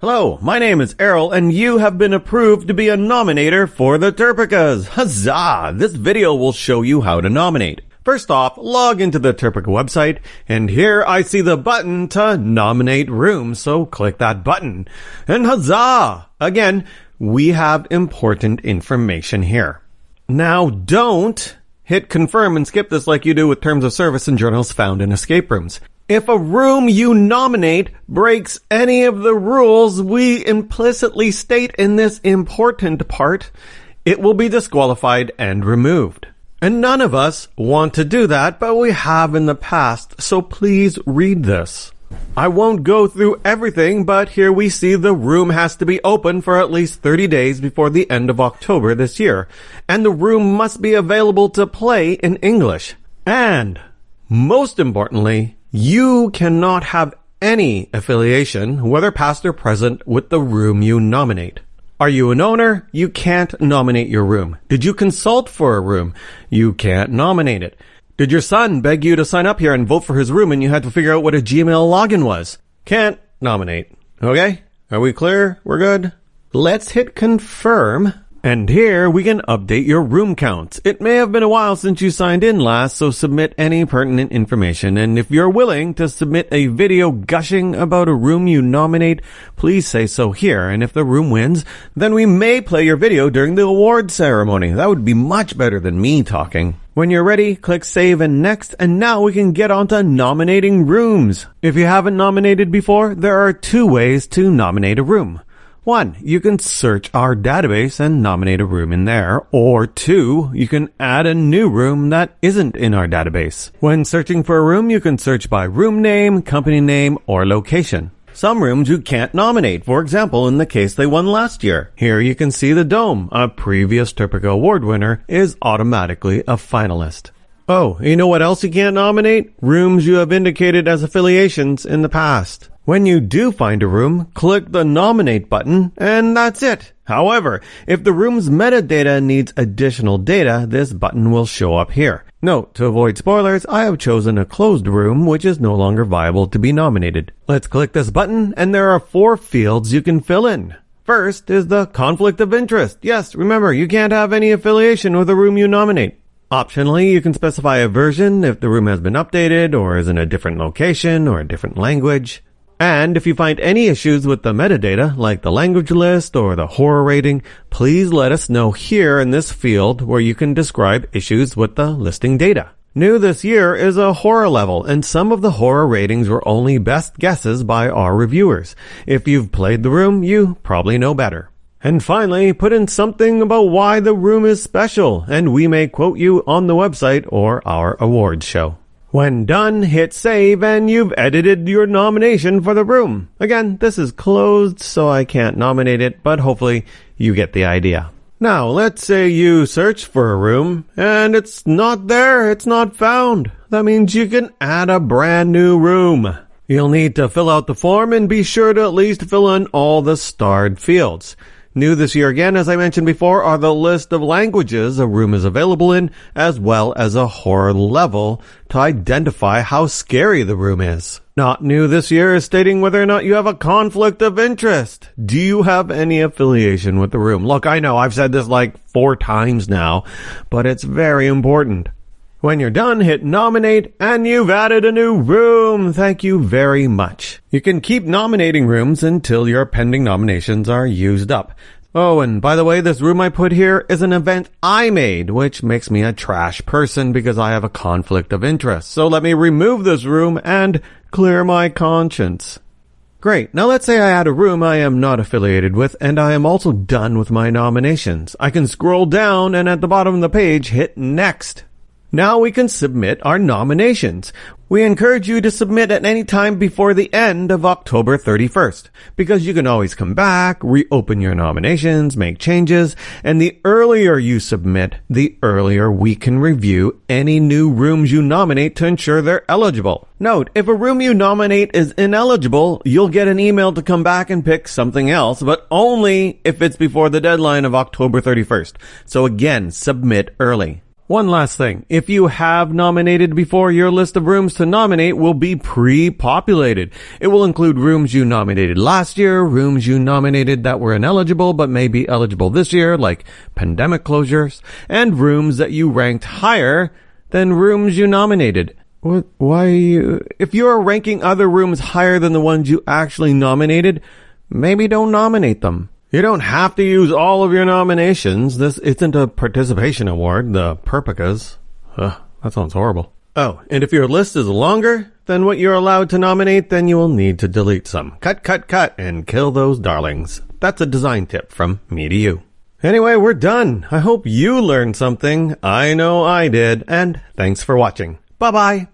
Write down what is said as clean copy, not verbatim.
Hello, my name is Errol, and you have been approved to be a nominator for the Terpicas. Huzzah! This video will show you how to nominate. First off, log into the Terpica website, and here I see the button to nominate rooms, so click that button. And huzzah! Again, we have important information here. Now don't hit confirm and skip this like you do with terms of service and journals found in escape rooms. If a room you nominate breaks any of the rules we implicitly state in this important part, it will be disqualified and removed. And none of us want to do that, but we have in the past, so please read this. I won't go through everything, but here we see the room has to be open for at least 30 days before the end of October this year, and the room must be available to play in English. And, most importantly, you cannot have any affiliation, whether past or present, with the room you nominate. Are you an owner? You can't nominate your room. Did you consult for a room? You can't nominate it. Did your son beg you to sign up here and vote for his room and you had to figure out what a Gmail login was? Can't nominate. Okay? Are we clear? We're good? Let's hit confirm. And here we can update your room counts. It may have been a while since you signed in last, so submit any pertinent information. And if you're willing to submit a video gushing about a room you nominate, please say so here. And if the room wins, then we may play your video during the award ceremony. That would be much better than me talking. When you're ready, click save and next, and now we can get on to nominating rooms. If you haven't nominated before, there are two ways to nominate a room. 1, you can search our database and nominate a room in there, or 2, you can add a new room that isn't in our database. When searching for a room, you can search by room name, company name, or location. Some rooms you can't nominate, for example, in the case they won last year. Here you can see the Dome, a previous Terpica Award winner, is automatically a finalist. Oh, you know what else you can't nominate? Rooms you have indicated as affiliations in the past. When you do find a room, click the nominate button, and that's it. However, if the room's metadata needs additional data, this button will show up here. Note, to avoid spoilers, I have chosen a closed room, which is no longer viable to be nominated. Let's click this button, and there are 4 fields you can fill in. First is the conflict of interest. Yes, remember, you can't have any affiliation with a room you nominate. Optionally, you can specify a version if the room has been updated or is in a different location or a different language. And if you find any issues with the metadata, like the language list or the horror rating, please let us know here in this field where you can describe issues with the listing data. New this year is a horror level, and some of the horror ratings were only best guesses by our reviewers. If you've played the room, you probably know better. And finally, put in something about why the room is special, and we may quote you on the website or our awards show. When done, hit save and you've edited your nomination for the room. Again, this is closed, so I can't nominate it, but hopefully you get the idea. Now, let's say you search for a room and it's not there, it's not found. That means you can add a brand new room. You'll need to fill out the form and be sure to at least fill in all the starred fields. New this year again, as I mentioned before, are the list of languages a room is available in, as well as a horror level to identify how scary the room is. Not new this year is stating whether or not you have a conflict of interest. Do you have any affiliation with the room? Look, I know I've said this like 4 times now, but it's very important. When you're done, hit nominate, and you've added a new room. Thank you very much. You can keep nominating rooms until your pending nominations are used up. Oh, and by the way, this room I put here is an event I made, which makes me a trash person because I have a conflict of interest. So let me remove this room and clear my conscience. Great. Now let's say I add a room I am not affiliated with, and I am also done with my nominations. I can scroll down and at the bottom of the page, hit next. Now we can submit our nominations. We encourage you to submit at any time before the end of October 31st, because you can always come back, reopen your nominations, make changes, and the earlier you submit, the earlier we can review any new rooms you nominate to ensure they're eligible. Note, if a room you nominate is ineligible, you'll get an email to come back and pick something else, but only if it's before the deadline of October 31st. So again, submit early. One last thing. If you have nominated before, your list of rooms to nominate will be pre-populated. It will include rooms you nominated last year, rooms you nominated that were ineligible but may be eligible this year, like pandemic closures, and rooms that you ranked higher than rooms you nominated. If you're ranking other rooms higher than the ones you actually nominated, maybe don't nominate them. You don't have to use all of your nominations. This isn't a participation award, the Perpicas. That sounds horrible. Oh, and if your list is longer than what you're allowed to nominate, then you will need to delete some. Cut, and kill those darlings. That's a design tip from me to you. Anyway, we're done. I hope you learned something. I know I did. And thanks for watching. Bye-bye.